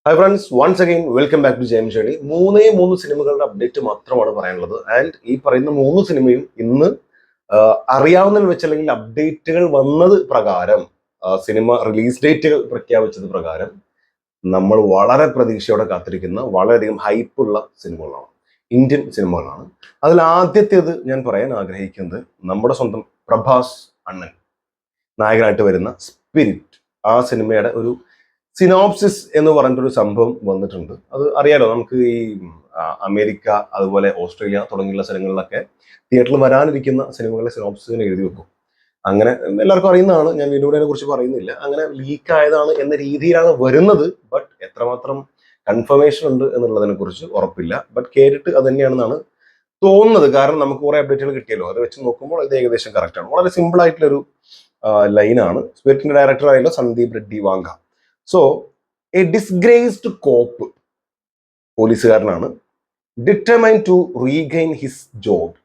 Hi friends, once again welcome back to ജെയിം journey. മൂന്ന് സിനിമകളുടെ അപ്ഡേറ്റ് മാത്രമാണ് പറയാനുള്ളത്. ആൻഡ് ഈ പറയുന്ന മൂന്ന് സിനിമയും ഇന്ന് അറിയാവുന്നതിൽ വെച്ച് അല്ലെങ്കിൽ അപ്ഡേറ്റുകൾ വന്നത് പ്രകാരം, സിനിമ റിലീസ് ഡേറ്റുകൾ പ്രഖ്യാപിച്ചത് പ്രകാരം നമ്മൾ വളരെ പ്രതീക്ഷയോടെ കാത്തിരിക്കുന്ന വളരെയധികം ഹൈപ്പുള്ള സിനിമകളാണ്, ഇന്ത്യൻ സിനിമകളാണ്. അതിൽ ആദ്യത്തേത് ഞാൻ പറയാൻ ആഗ്രഹിക്കുന്നത് നമ്മുടെ സ്വന്തം പ്രഭാസ് അണ്ണൻ നായകനായിട്ട് വരുന്ന സ്പിരിറ്റ്. ആ സിനിമയുടെ ഒരു സിനോപ്സിസ് എന്ന് പറഞ്ഞിട്ടൊരു സംഭവം വന്നിട്ടുണ്ട്. അത് അറിയാലോ, നമുക്ക് ഈ അമേരിക്ക അതുപോലെ ഓസ്ട്രേലിയ തുടങ്ങിയുള്ള സ്ഥലങ്ങളിലൊക്കെ തിയേറ്ററിൽ വരാനിരിക്കുന്ന സിനിമകളുടെ സിനോപ്സിസിന് എഴുതി വെക്കും. അങ്ങനെ എല്ലാവർക്കും അറിയുന്നതാണ്, ഞാൻ വീണ്ടും അതിനെ കുറിച്ച് പറയുന്നില്ല. അങ്ങനെ ലീക്ക് ആയതാണ് എന്ന രീതിയിലാണ് വരുന്നത്. ബട്ട് എത്രമാത്രം കൺഫർമേഷൻ ഉണ്ട് എന്നുള്ളതിനെ കുറിച്ച് ഉറപ്പില്ല. ബട്ട് കേട്ടിട്ട് അത് തന്നെയാണെന്നാണ് തോന്നുന്നത്. കാരണം നമുക്ക് കുറെ അപ്ഡേറ്റുകൾ കിട്ടിയല്ലോ, അത് വെച്ച് നോക്കുമ്പോൾ ഇത് ഏകദേശം കറക്റ്റ് ആണ്. വളരെ സിമ്പിൾ ആയിട്ടുള്ളൊരു ലൈനാണ്. സ്പിരിറ്റിന്റെ ഡയറക്ടർ ആയല്ലോ Sandeep Reddy Vanga. So a disgraced cop, പോലീസുകാരനാണ്, determine to regain his job,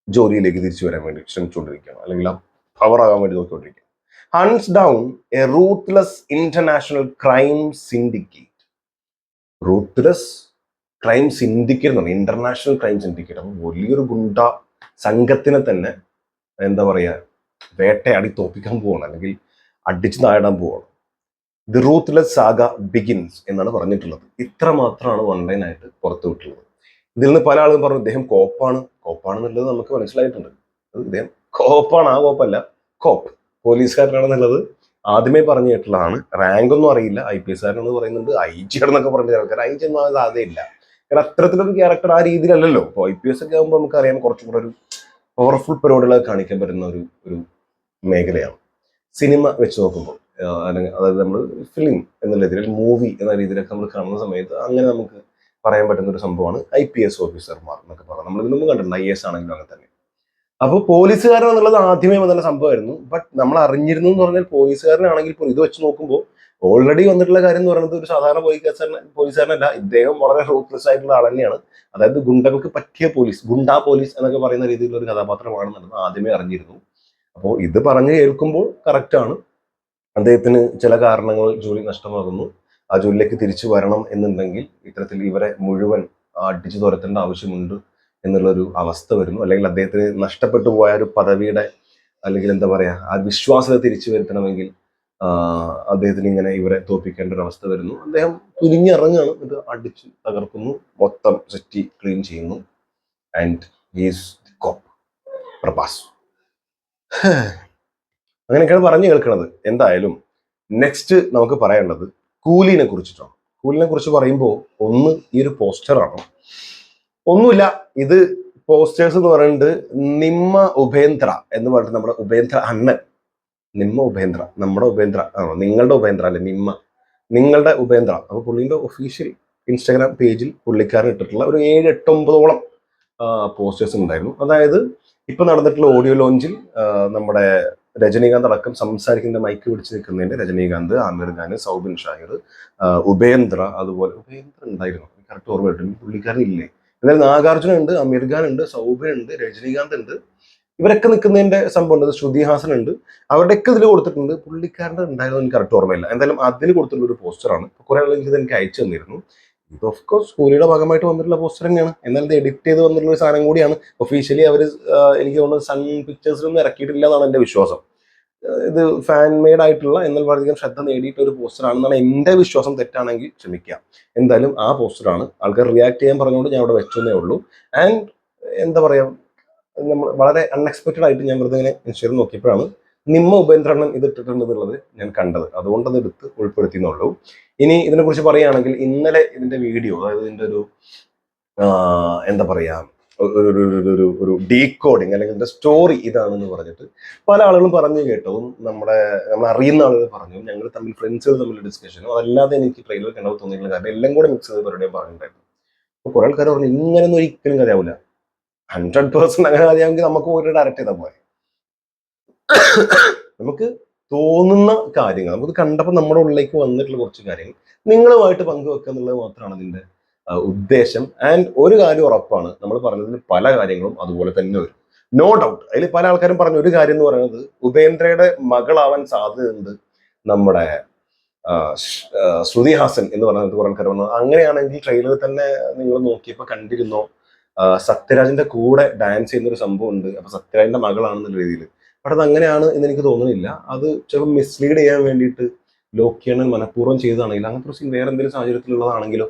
ജോലിയിലേക്ക് തിരിച്ചു വരാൻ വേണ്ടി ശ്രമിച്ചുകൊണ്ടിരിക്കുകയാണ്, അല്ലെങ്കിൽ ആ പവർ ആകാൻ വേണ്ടി നോക്കിക്കൊണ്ടിരിക്കുകയാണ്. Hunts down a ruthless international crime syndicate. Ruthless crime syndicate എന്ന് പറഞ്ഞാൽ ഇന്റർനാഷണൽ ക്രൈം സിൻഡിക്കേറ്റ്. അപ്പം വലിയൊരു ഗുണ്ട സംഘത്തിനെ തന്നെ എന്താ പറയുക, വേട്ടയാടി തോപ്പിക്കാൻ പോവാണ്, അല്ലെങ്കിൽ അടിച്ചു താഴാൻ പോവാണ്. ദി റൂത്ത്ലെസ് സാഗ ബിഗിൻസ് എന്നാണ് പറഞ്ഞിട്ടുള്ളത്. ഇത്ര മാത്രമാണ് ഓൺലൈനായിട്ട് പുറത്തു വിട്ടുള്ളത്. ഇതിൽ നിന്ന് പല ആളുകളും പറഞ്ഞു ഇദ്ദേഹം കോപ്പാണെന്നുള്ളത് നമുക്ക് മനസ്സിലായിട്ടുണ്ട്. ഇദ്ദേഹം കോപ്പാണ്, ആ കോപ്പല്ല, കോപ്പ്, പോലീസുകാരനാണെന്നുള്ളത് ആദ്യമേ പറഞ്ഞു കേട്ടുള്ളതാണ്. റാങ്ക് ഒന്നും അറിയില്ല, IPS കാരനെന്ന് പറയുന്നുണ്ട്, IG എന്നൊക്കെ പറഞ്ഞ ആൾക്കാർ. IG ഒന്നും അത് സാധ്യതയില്ല, കാരണം അത്തരത്തിലൊരു ക്യാരക്ടർ ആ രീതിയിലല്ലല്ലോ. ഇപ്പോൾ IPS ഒക്കെ ആകുമ്പോൾ നമുക്കറിയാം കുറച്ചും കൂടെ ഒരു പവർഫുൾ പരിപാടികളൊക്കെ കാണിക്കാൻ പറ്റുന്ന ഒരു മേഖലയാണ്. സിനിമ വെച്ച് നോക്കുമ്പോൾ, അതായത് നമ്മൾ ഫിലിം എന്നുള്ള രീതിയിൽ, മൂവി എന്ന രീതിയിലൊക്കെ നമ്മൾ കാണുന്ന സമയത്ത് അങ്ങനെ നമുക്ക് പറയാൻ പറ്റുന്ന ഒരു സംഭവമാണ് IPS ഓഫീസർമാർ എന്നൊക്കെ പറയാം. നമ്മൾ ഇതിനൊന്നും കണ്ടിട്ടുണ്ട്, IAS ആണെങ്കിലും അങ്ങനെ തന്നെ. അപ്പോൾ പോലീസുകാരൻ എന്നുള്ളത് ആദ്യമേ വന്ന സംഭവമായിരുന്നു. ബട്ട് നമ്മൾ അറിഞ്ഞിരുന്നു എന്ന് പറഞ്ഞാൽ പോലീസുകാരനാണെങ്കിൽ ഇപ്പോൾ ഇത് വെച്ച് നോക്കുമ്പോൾ ഓൾറെഡി വന്നിട്ടുള്ള കാര്യം എന്ന് പറയുന്നത് ഒരു സാധാരണ പോലീസുകാരനല്ല, ഇദ്ദേഹം വളരെ റൂത്ത്ലെസ് ആയിട്ടുള്ള ആൾ തന്നെയാണ്. അതായത് ഗുണ്ടകൾക്ക് പറ്റിയ പോലീസ്, ഗുണ്ടാ പോലീസ് എന്നൊക്കെ പറയുന്ന രീതിയിലുള്ള ഒരു കഥാപാത്രമാണെന്നുള്ളത് ആദ്യമേ അറിഞ്ഞിരുന്നു. അപ്പോൾ ഇത് പറഞ്ഞു കേൾക്കുമ്പോൾ കറക്റ്റാണ്. അദ്ദേഹത്തിന് ചില കാരണങ്ങൾ ജോലി നഷ്ടമാകുന്നു. ആ ജോലിയിലേക്ക് തിരിച്ചു വരണം എന്നുണ്ടെങ്കിൽ ഇത്തരത്തിൽ ഇവരെ മുഴുവൻ അടിച്ചു തുരത്തേണ്ട ആവശ്യമുണ്ട് എന്നുള്ളൊരു അവസ്ഥ വരുന്നു. അല്ലെങ്കിൽ അദ്ദേഹത്തിന് നഷ്ടപ്പെട്ടു പോയ ഒരു പദവിയുടെ, അല്ലെങ്കിൽ എന്താ പറയാ, ആ വിശ്വാസത്തെ തിരിച്ചു വരുത്തണമെങ്കിൽ അദ്ദേഹത്തിന് ഇങ്ങനെ ഇവരെ തോൽപ്പിക്കേണ്ട ഒരു അവസ്ഥ വരുന്നു. അദ്ദേഹം തുനിഞ്ഞിറങ്ങുകയാണ്, ഇത് അടിച്ചു തകർക്കുന്നു, മൊത്തം സിറ്റി ക്ലീൻ ചെയ്യുന്നു. ആൻഡ് ഹീസ് കോപ്പ് പ്രഭാസ്. അങ്ങനെയൊക്കെയാണ് പറഞ്ഞു കേൾക്കുന്നത്. എന്തായാലും നെക്സ്റ്റ് നമുക്ക് പറയാനുള്ളത് കൂലിനെ കുറിച്ചിട്ടാണ്. കൂലിനെ കുറിച്ച് പറയുമ്പോൾ ഒന്ന് ഈ ഒരു പോസ്റ്ററാണ്. ഒന്നുമില്ല, ഇത് പോസ്റ്റേഴ്സ് എന്ന് പറയുന്നത് നിമ്മ ഉപേന്ദ്ര എന്ന് പറഞ്ഞിട്ട് നമ്മുടെ ഉപേന്ദ്ര അണ്ണൻ, നിമ്മ ഉപേന്ദ്ര, നമ്മുടെ ഉപേന്ദ്ര ആണോ, നിങ്ങളുടെ ഉപേന്ദ്ര അല്ലെ, നിങ്ങളുടെ ഉപേന്ദ്ര. അപ്പൊ പുള്ളിന്റെ ഒഫീഷ്യൽ ഇൻസ്റ്റാഗ്രാം പേജിൽ പുള്ളിക്കാരൻ ഇട്ടിട്ടുള്ള ഒരു 7-8-9 പോസ്റ്റേഴ്സ് ഉണ്ടായിരുന്നു. അതായത് ഇപ്പൊ നടന്നിട്ടുള്ള ഓഡിയോ ലോഞ്ചിൽ നമ്മുടെ രജനീകാന്ത് അടക്കം സംസാരിക്കുന്ന മൈക്ക് പിടിച്ച് നിൽക്കുന്നതിന്റെ രജനീകാന്ത്, ആമിർ ഖാൻ, സൗബിൻ ഷാഹിർ, ഉപേന്ദ്ര, അതുപോലെ ഉപേന്ദ്ര ഉണ്ടായിരുന്നു, കറക്റ്റ് ഓർമ്മ കിട്ടും, പുള്ളിക്കാരൻ ഇല്ലേ. എന്നാലും നാഗാർജുന ഉണ്ട്, അമീർ ഖാൻ ഉണ്ട്, സൗബിൻ ഉണ്ട്, രജനീകാന്ത് ഉണ്ട്, ഇവരൊക്കെ നിൽക്കുന്നതിന്റെ സംഭവം ഉണ്ട്. ശ്രുതി ഹാസൻ ഉണ്ട്, അവരുടെയൊക്കെ ഇതിൽ കൊടുത്തിട്ടുണ്ട്. പുള്ളിക്കാരൻ്റെ ഉണ്ടായിരുന്നു, എനിക്ക് കറക്റ്റ് ഓർമ്മയില്ല. എന്തായാലും അതിന് കൊടുത്തിട്ടുള്ള ഒരു പോസ്റ്ററാണ്. കുറെ ആളുകൾ എനിക്ക് അയച്ചു തന്നിരുന്നു. ഇത് ഓഫ് കോഴ്സ് കൂലിയുടെ ഭാഗമായിട്ട് വന്നിട്ടുള്ള പോസ്റ്റർ തന്നെയാണ്, എന്നാൽ ഇത് എഡിറ്റ് ചെയ്ത് വന്നിട്ടുള്ള ഒരു സാധനം കൂടിയാണ്. ഒഫീഷ്യലി അവർ എനിക്ക് തോന്നുന്നത് സൺ പിക്ചേഴ്സിലൊന്നും ഇറക്കിയിട്ടില്ല എന്നാണ് എൻ്റെ വിശ്വാസം. ഇത് ഫാൻ മെയ്ഡ് ആയിട്ടുള്ള, എന്നാൽ വളരെയധികം ശ്രദ്ധ നേടിയിട്ട് ഒരു പോസ്റ്റർ ആണെന്നാണ് എൻ്റെ വിശ്വാസം. തെറ്റാണെങ്കിൽ ക്ഷമിക്കുക. എന്തായാലും ആ പോസ്റ്ററാണ്. ആൾക്കാർ റിയാക്ട് ചെയ്യാൻ പറഞ്ഞുകൊണ്ട് ഞാൻ അവിടെ വെച്ചതേ ഉള്ളൂ. ആൻഡ് എന്താ പറയാ, നമ്മൾ വളരെ അൺഎക്സ്പെക്റ്റഡ് ആയിട്ട് ഞാൻ വെറുതെ ഇങ്ങനെ ഇൻസ്റ്റയിൽ നോക്കിയപ്പോഴാണ് നിമ്മ ഉപേന്ദ്രണ്ണൻ ഇത് ഇട്ടിട്ടുണ്ട് എന്നുള്ളത് ഞാൻ കണ്ടത്. അതുകൊണ്ട് അത് എടുത്ത് ഉൾപ്പെടുത്തിയെന്നുള്ളൂ. ഇനി ഇതിനെക്കുറിച്ച് പറയുകയാണെങ്കിൽ ഇന്നലെ ഇതിന്റെ വീഡിയോ, അതായത് ഇതിന്റെ ഒരു എന്താ പറയാ, ഒരു ഡീകോഡിങ് അല്ലെങ്കിൽ ഇതിന്റെ സ്റ്റോറി ഇതാണെന്ന് പറഞ്ഞിട്ട് പല ആളുകളും പറഞ്ഞു കേട്ടതും നമ്മൾ അറിയുന്ന ആളുകൾ പറഞ്ഞു, ഞങ്ങൾ തമ്മിൽ ഫ്രണ്ട്സുകൾ തമ്മിൽ ഡിസ്കഷനും, അതല്ലാതെ എനിക്ക് ട്രെയിലർ കണ്ടത് തോന്നിയിട്ടുള്ള കാര്യം എല്ലാം കൂടെ മിക്സ് ചെയ്ത് പരിപാടിയും പറഞ്ഞിട്ടുണ്ടായിരുന്നു. അപ്പോൾ കുറെ ആൾക്കാർ പറഞ്ഞു ഇങ്ങനെയൊന്നും ഒരിക്കലും കഥയാവില്ല, 100% അങ്ങനെ കഥയാണെങ്കിൽ നമുക്ക് പോയിട്ട് ഡയറക്റ്റ് ചെയ്താൽ പോലെ. നമുക്ക് തോന്നുന്ന കാര്യങ്ങൾ, നമുക്ക് കണ്ടപ്പോൾ നമ്മുടെ ഉള്ളിലേക്ക് വന്നിട്ടുള്ള കുറച്ച് കാര്യങ്ങൾ നിങ്ങളുമായിട്ട് പങ്കുവെക്കുക എന്നുള്ളത് മാത്രമാണ് അതിന്റെ ഉദ്ദേശം. ആൻഡ് ഒരു കാര്യം ഉറപ്പാണ്, നമ്മൾ പറഞ്ഞതിൽ പല കാര്യങ്ങളും അതുപോലെ തന്നെ വരും, നോ ഡൗട്ട്. അതിൽ പല ആൾക്കാരും പറഞ്ഞ ഒരു കാര്യം എന്ന് പറയുന്നത് ഉപേന്ദ്രയുടെ മകളാവാൻ സാധ്യതയുണ്ട് നമ്മുടെ ശ്രുതി ഹാസൻ എന്ന് പറഞ്ഞിട്ട് കുറെ ആൾക്കാർ വന്നു. അങ്ങനെയാണെങ്കിൽ ട്രെയിലർ തന്നെ നിങ്ങൾ നോക്കിയപ്പോൾ കണ്ടിരുന്നോ സത്യരാജിന്റെ കൂടെ ഡാൻസ് ചെയ്യുന്ന ഒരു സംഭവം ഉണ്ട്. അപ്പൊ സത്യരാജിന്റെ മകളാണെന്നുള്ള രീതിയിൽ. പക്ഷെ അത് അങ്ങനെയാണ് എന്ന് എനിക്ക് തോന്നുന്നില്ല. അത് ചിലപ്പോൾ മിസ്ലീഡ് ചെയ്യാൻ വേണ്ടിയിട്ട് ലോക്കിയണ്ണൻ മനഃപൂർവ്വം ചെയ്തതാണെങ്കിൽ, അങ്ങനത്തെ ഒരു സീൻ വേറെ എന്തെങ്കിലും സാഹചര്യത്തിലുള്ളതാണെങ്കിലോ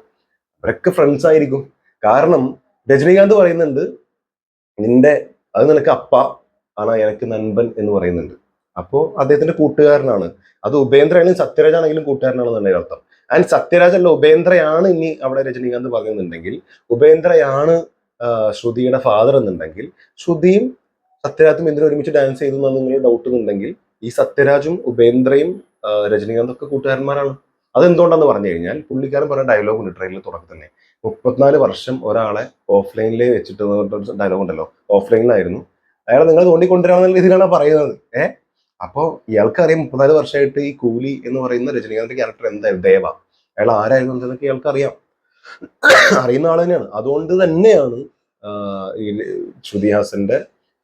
അവരൊക്കെ ഫ്രണ്ട്സ് ആയിരിക്കും. കാരണം രജനീകാന്ത് പറയുന്നുണ്ട് നിന്റെ അത് നിനക്ക് അപ്പ ആണ്, എനിക്ക് നൻപൻ എന്ന് പറയുന്നുണ്ട്. അപ്പോ അദ്ദേഹത്തിന്റെ കൂട്ടുകാരനാണ്. അത് ഉപേന്ദ്ര ആണെങ്കിലും സത്യരാജ് ആണെങ്കിലും കൂട്ടുകാരനാണെന്നാണ് അതിന്റെ അർത്ഥം. ആൻഡ് സത്യരാജ് അല്ല ഉപേന്ദ്രയാണ് ഇനി അവിടെ രജനീകാന്ത് പറയുന്നുണ്ടെങ്കിൽ, ഉപേന്ദ്രയാണ് ശ്രുതിയുടെ ഫാദർ എന്നുണ്ടെങ്കിൽ, ശ്രുതിയും സത്യരാജും എന്തിനും ഒരുമിച്ച് ഡാൻസ് ചെയ്തു എന്നാണ് നിങ്ങൾ ഡൗട്ട് എന്നുണ്ടെങ്കിൽ, ഈ സത്യരാജും ഉപേന്ദ്രയും രജനീകാന്തും ഒക്കെ കൂട്ടുകാരന്മാരാണ്. അതെന്തുകൊണ്ടാന്ന് പറഞ്ഞു കഴിഞ്ഞാൽ പുള്ളിക്കാരൻ പറഞ്ഞ ഡയലോഗ് ഉണ്ട് ട്രെയിനിൽ തുടക്കം തന്നെ. 34 വർഷം ഒരാളെ ഓഫ്ലൈനിൽ വെച്ചിട്ട് ഡയലോഗ് ഉണ്ടല്ലോ, ഓഫ്ലൈനിലായിരുന്നു അയാളെ നിങ്ങൾ തോണ്ടിക്കൊണ്ടുവരാമെന്നുള്ള രീതിയിലാണ് പറയുന്നത്. അപ്പോ ഇയാൾക്കറിയാം 34 വർഷമായിട്ട് ഈ കൂലി എന്ന് പറയുന്ന രജനീകാന്തിന്റെ ക്യാരക്ടർ എന്തായിരുന്നു, ദേവ, അയാൾ ആരായിരുന്നു എന്നൊക്കെ ഇയാൾക്ക് അറിയാം, അറിയുന്ന ആൾ തന്നെയാണ്. അതുകൊണ്ട് തന്നെയാണ് ഈ ശ്രുതിഹാസന്റെ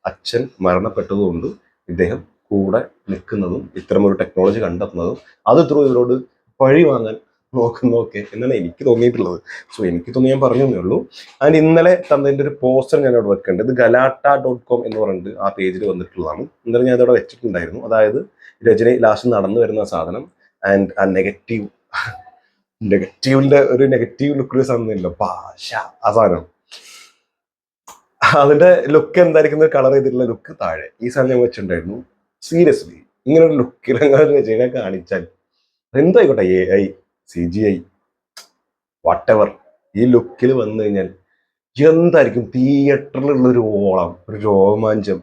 അച്ഛൻ മരണപ്പെട്ടതുകൊണ്ട് ഇദ്ദേഹം കൂടെ നിൽക്കുന്നതും ഇത്തരമൊരു ടെക്നോളജി കണ്ടെത്തുന്നതും അത് ത്രൂ ഇവരോട് പഴി വാങ്ങാൻ നോക്കുന്നതൊക്കെ എന്നാണ് എനിക്ക് തോന്നിയിട്ടുള്ളത്. സോ എനിക്ക് തോന്നി ഞാൻ പറഞ്ഞേ ഉള്ളൂ. ആൻഡ് ഇന്നലെ തന്നതിന്റെ ഒരു പോസ്റ്റർ ഞാൻ അവിടെ വെക്കേണ്ടത്, ഇത് galatta.com എന്ന് പറഞ്ഞിട്ട് ആ പേജിൽ വന്നിട്ടുള്ളതാണ്. ഇന്നലെ ഞാൻ അതവിടെ വെച്ചിട്ടുണ്ടായിരുന്നു. അതായത് രജനി ലാസ്റ്റ് നടന്നു വരുന്ന സാധനം ആൻഡ് ആ നെഗറ്റീവിന്റെ ഒരു നെഗറ്റീവ് ലുക്കിൽ സാധനമില്ല, ഭാഷ ആ സാധനം, അതിന്റെ ലുക്ക് എന്തായിരിക്കുന്ന കളർ ചെയ്തിട്ടുള്ള ലുക്ക് താഴെ ഈ സാധനം ഞാൻ വെച്ചിട്ടുണ്ടായിരുന്നു. സീരിയസ്ലി ഇങ്ങനെ ഒരു ലുക്കിൽ രജനെ കാണിച്ചാൽ എന്തായിക്കോട്ടെ, AI CGI വാട്ടെവർ, ഈ ലുക്കിൽ വന്നു കഴിഞ്ഞാൽ എന്തായിരിക്കും തിയേറ്ററിലുള്ള ഒരു ഓളം, ഒരു രോമാഞ്ചം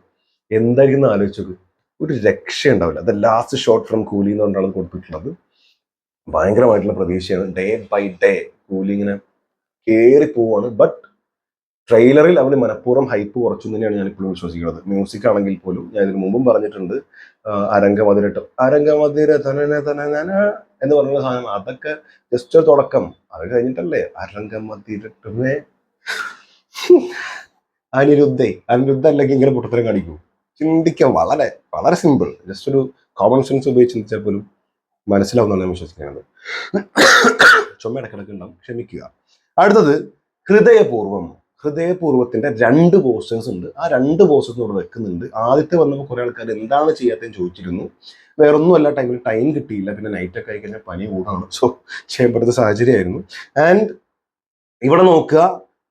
എന്തായിരിക്കും എന്ന് ആലോചിച്ചത്. ഒരു രക്ഷ ഉണ്ടാവില്ല. അത് ലാസ്റ്റ് ഷോട്ട് ഫ്രം കൂലി എന്ന് പറഞ്ഞാണ് കൊടുത്തിട്ടുള്ളത്. ഭയങ്കരമായിട്ടുള്ള പ്രതീക്ഷയാണ്. ഡേ ബൈ ഡേ കൂലി ഇങ്ങനെ കയറി പോവാണ്. ബട്ട് ട്രെയിലറിൽ അവന് മനഃപൂർവ്വം ഹൈപ്പ് കുറച്ചു തന്നെയാണ് ഞാൻ ഇപ്പോഴും വിശ്വസിക്കുന്നത്. മ്യൂസിക് ആണെങ്കിൽ പോലും ഞാൻ ഇതിനു മുമ്പും പറഞ്ഞിട്ടുണ്ട്, അരംഗമതിര തനന എന്ന് പറയുന്ന സാധനം അതൊക്കെ ജസ്റ്റ് ഒരു തുടക്കം. അത് കഴിഞ്ഞിട്ടല്ലേ അരംഗമതിരട്ടമേ അനിരുദ്ധ അല്ലെങ്കിൽ ഇങ്ങനെ പൊട്ടത്തരം കാണിക്കൂ. ചിന്തിക്കാൻ വളരെ വളരെ സിമ്പിൾ. ജസ്റ്റ് ഒരു കോമൺ സെൻസ് ഉപയോഗിച്ച് ചിന്തിച്ചാൽ പോലും മനസ്സിലാവുന്നതാണ് ഞാൻ വിശ്വസിക്കുന്നത്. ചുമ ഇടക്കിടക്ക് ഉണ്ടാവും, ക്ഷമിക്കുക. അടുത്തത് ഹൃദയപൂർവ്വത്തിന്റെ 2 പോസ്റ്റേഴ്സ് ഉണ്ട്. ആ 2 പോസ്റ്റേഴ്സ് ഇവിടെ വെക്കുന്നുണ്ട്. ആദ്യത്തെ വന്നപ്പോൾ കുറെ ആൾക്കാർ എന്താണ് ചെയ്യാത്തതെന്ന് ചോദിച്ചിരുന്നു. വേറൊന്നുമല്ല, ടൈം കിട്ടിയില്ല, പിന്നെ നൈറ്റ് ഒക്കെ ആയി കഴിഞ്ഞാൽ പനി കൂടാണ്. സോ ചെയ്യപ്പെടുന്ന സാഹചര്യമായിരുന്നു. ആൻഡ് ഇവിടെ നോക്കുക,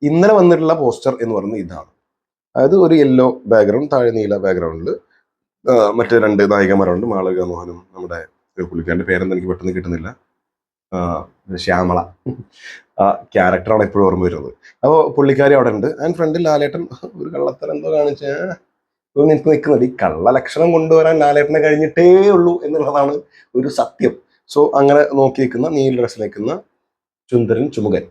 ഇന്നലെ വന്നിട്ടുള്ള പോസ്റ്റർ എന്ന് പറയുന്നത് ഇതാണ്. അതായത് ഒരു യെല്ലോ ബാക്ക്ഗ്രൗണ്ട്, താഴെ നീല ബാക്ക്ഗ്രൗണ്ടിൽ മറ്റേ 2 നായികമാരുണ്ട്, മാളവിക മോഹനും നമ്മുടെ പുള്ളിക്കാരൻ്റെ പേരെന്ന് എനിക്ക് പെട്ടെന്ന് കിട്ടുന്നില്ല, ശ്യാമള, ആ ക്യാരക്ടറാണ് എപ്പോഴും ഓർമ്മ വരുന്നത്. അപ്പോൾ പുള്ളിക്കാരി അവിടെ ഉണ്ട്. ആൻഡ് ഫ്രണ്ടിൽ ലാലേട്ടൻ ഒരു കള്ളത്തരം എന്തോ കാണിച്ച് നിനക്ക് നിൽക്കുന്നത്. ഈ കള്ള ലക്ഷണം കൊണ്ടുവരാൻ ലാലേട്ടനെ കഴിഞ്ഞിട്ടേ ഉള്ളൂ എന്നുള്ളതാണ് ഒരു സത്യം. സോ അങ്ങനെ നോക്കി നിൽക്കുന്ന നീല ഡ്രസ്സിൽ നിൽക്കുന്ന സുന്ദരൻ ചുമുകൻ.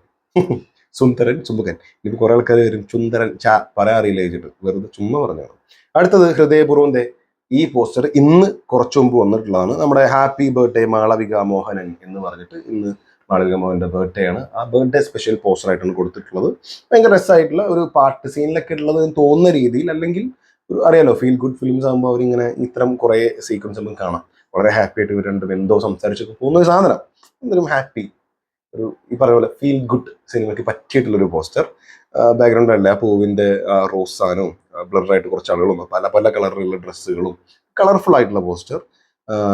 ഇനിയിപ്പോൾ കുറെ ആൾക്കാർ വരും ചുന്ദരൻ പറയാൻ അറിയില്ല വെച്ചിട്ട് വെറുതെ ചുമ്മാ പറഞ്ഞാണ്. അടുത്തത് ഹൃദയപൂർവ്വന്റെ ഈ പോസ്റ്റർ ഇന്ന് കുറച്ചു മുമ്പ് വന്നിട്ടുള്ളതാണ്. നമ്മുടെ ഹാപ്പി ബർത്ത്ഡേ മാളവിക മോഹനൻ എന്ന് പറഞ്ഞിട്ട് ഇന്ന് മാളവിക മോഹന്റെ ബർത്ത്ഡേ ആണ്. ആ ബർത്ത്ഡേ സ്പെഷ്യൽ പോസ്റ്റർ ആയിട്ടാണ് കൊടുത്തിട്ടുള്ളത്. ഭയങ്കര രസമായിട്ടുള്ള ഒരു പാട്ട് സീനിലൊക്കെ ഉള്ളത് തോന്നുന്ന രീതിയിൽ, അല്ലെങ്കിൽ അറിയാലോ ഫീൽ ഗുഡ് ഫിലിംസ് ആകുമ്പോൾ അവരിങ്ങനെ ഇത്തരം കുറെ സീക്വൻസ് നമുക്ക് കാണാം. വളരെ ഹാപ്പി ആയിട്ട് ഇവർ രണ്ടും എന്തോ സംസാരിച്ചൊക്കെ പോകുന്ന ഒരു സാധനം, എന്തൊരു ഹാപ്പി, ഒരു ഈ പറഞ്ഞ പോലെ ഫീൽ ഗുഡ് സിനിമയ്ക്ക് പറ്റിയിട്ടുള്ളൊരു പോസ്റ്റർ. ബാക്ക്ഗ്രൗണ്ട് അല്ല, പൂവിന്റെ റോസ് സാധനവും ബ്ലറായിട്ട് കുറച്ച് ആളുകളും പല പല കളറിലുള്ള ഡ്രസ്സുകളും കളർഫുൾ ആയിട്ടുള്ള പോസ്റ്റർ.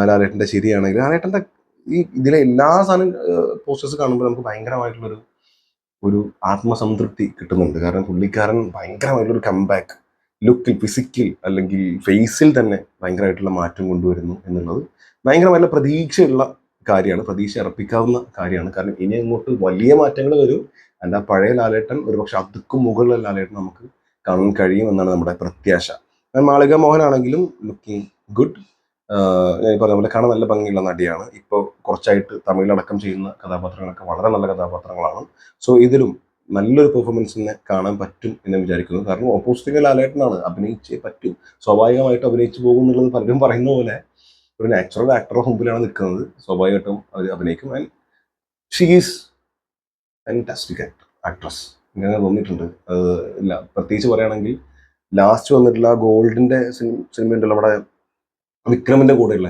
ലാലേട്ടന്റെ ശരിയാണെങ്കിൽ ലാലേട്ടന്റെ ഈ ഇതിലെ എല്ലാ സാധനം പോസ്റ്റേഴ്സ് കാണുമ്പോൾ നമുക്ക് ഭയങ്കരമായിട്ടുള്ളൊരു ഒരു ആത്മസംതൃപ്തി കിട്ടുന്നുണ്ട്. കാരണം പുള്ളിക്കാരൻ ഭയങ്കരമായിട്ടുള്ളൊരു കംബാക്ക് ലുക്കിൽ, ഫിസിക്കിൽ അല്ലെങ്കിൽ ഫേസിൽ തന്നെ ഭയങ്കരമായിട്ടുള്ള മാറ്റം കൊണ്ടുവരുന്നു എന്നുള്ളത് ഭയങ്കരമായിട്ടുള്ള പ്രതീക്ഷയുള്ള കാര്യമാണ്, പ്രതീക്ഷ അർപ്പിക്കാവുന്ന കാര്യമാണ്. കാരണം ഇനി അങ്ങോട്ട് വലിയ മാറ്റങ്ങൾ വരും. അല്ല പഴയ ലാലേട്ടൻ ഒരുപക്ഷെ അതുക്കും മുകളിലുള്ള ലാലേട്ടൻ നമുക്ക് കാണാൻ കഴിയും എന്നാണ് നമ്മുടെ പ്രത്യാശ. മാളിക മോഹനാണെങ്കിലും ലുക്കിംഗ് ഗുഡ്. ഞാൻ പറഞ്ഞ പോലെ കാണാൻ നല്ല ഭംഗിയുള്ള നടിയാണ്. ഇപ്പോൾ കുറച്ചായിട്ട് തമിഴിലടക്കം ചെയ്യുന്ന കഥാപാത്രങ്ങളൊക്കെ വളരെ നല്ല കഥാപാത്രങ്ങളാണ്. സോ ഇതിലും നല്ലൊരു പെർഫോമൻസിനെ കാണാൻ പറ്റും എന്ന് വിചാരിക്കുന്നു. കാരണം ഓപ്പോസിറ്റ് ലാലേട്ടനാണ്, അഭിനയിച്ചേ പറ്റും, സ്വാഭാവികമായിട്ട് അഭിനയിച്ചു പോകും എന്നുള്ളത് പലരും പറയുന്ന പോലെ ഒരു നാച്ചുറൽ ആക്ടറുടെ മുമ്പിലാണ് നിൽക്കുന്നത്, സ്വാഭാവികമായിട്ടും അവർ അഭിനയിക്കും. And she is fantastic actress ഇങ്ങനെ തോന്നിയിട്ടുണ്ട്. ഇല്ല പ്രത്യേകിച്ച് പറയുകയാണെങ്കിൽ ലാസ്റ്റ് വന്നിട്ടുള്ള ഗോൾഡിന്റെ സിനിമ ഉണ്ടല്ലോ, നമ്മുടെ വിക്രമിന്റെ കൂടെയുള്ള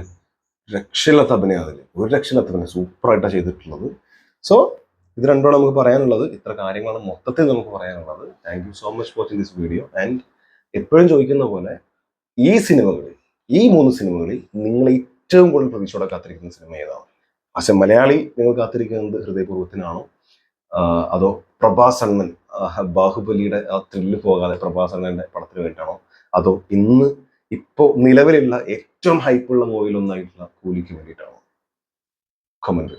രക്ഷയില്ലാത്ത അഭിനയം അതിൽ, ഒരു രക്ഷയില്ലാത്ത അഭിനയം, സൂപ്പറായിട്ടാണ് ചെയ്തിട്ടുള്ളത്. സോ ഇത് രണ്ടുമാണ് നമുക്ക് പറയാനുള്ളത്. ഇത്ര കാര്യങ്ങളാണ് മൊത്തത്തിൽ നമുക്ക് പറയാനുള്ളത്. Thank you so much watching this video. And എപ്പോഴും ചോദിക്കുന്ന പോലെ ഈ സിനിമകളിൽ, ഈ 3 സിനിമകളിൽ നിങ്ങൾ ഏറ്റവും കൂടുതൽ പ്രതീക്ഷയോടെ കാത്തിരിക്കുന്ന സിനിമ ഏതാണ്? പക്ഷെ മലയാളി നിങ്ങൾ കാത്തിരിക്കുന്നത് ഹൃദയപൂർവ്വത്തിനാണോ, അതോ പ്രഭാസ് അണ്ണൻ ബാഹുബലിയുടെ ആ ത്രില്ല് പോകാതെ പ്രഭാസ് അണ്ണന്റെ പടത്തിന് വേണ്ടിയിട്ടാണോ, അതോ ഇപ്പോൾ നിലവിലുള്ള ഏറ്റവും ഹൈപ്പുള്ള മൂവിലൊന്നായിട്ടുള്ള കൂലിക്ക് വേണ്ടിയിട്ടാണോ? കമന്റ്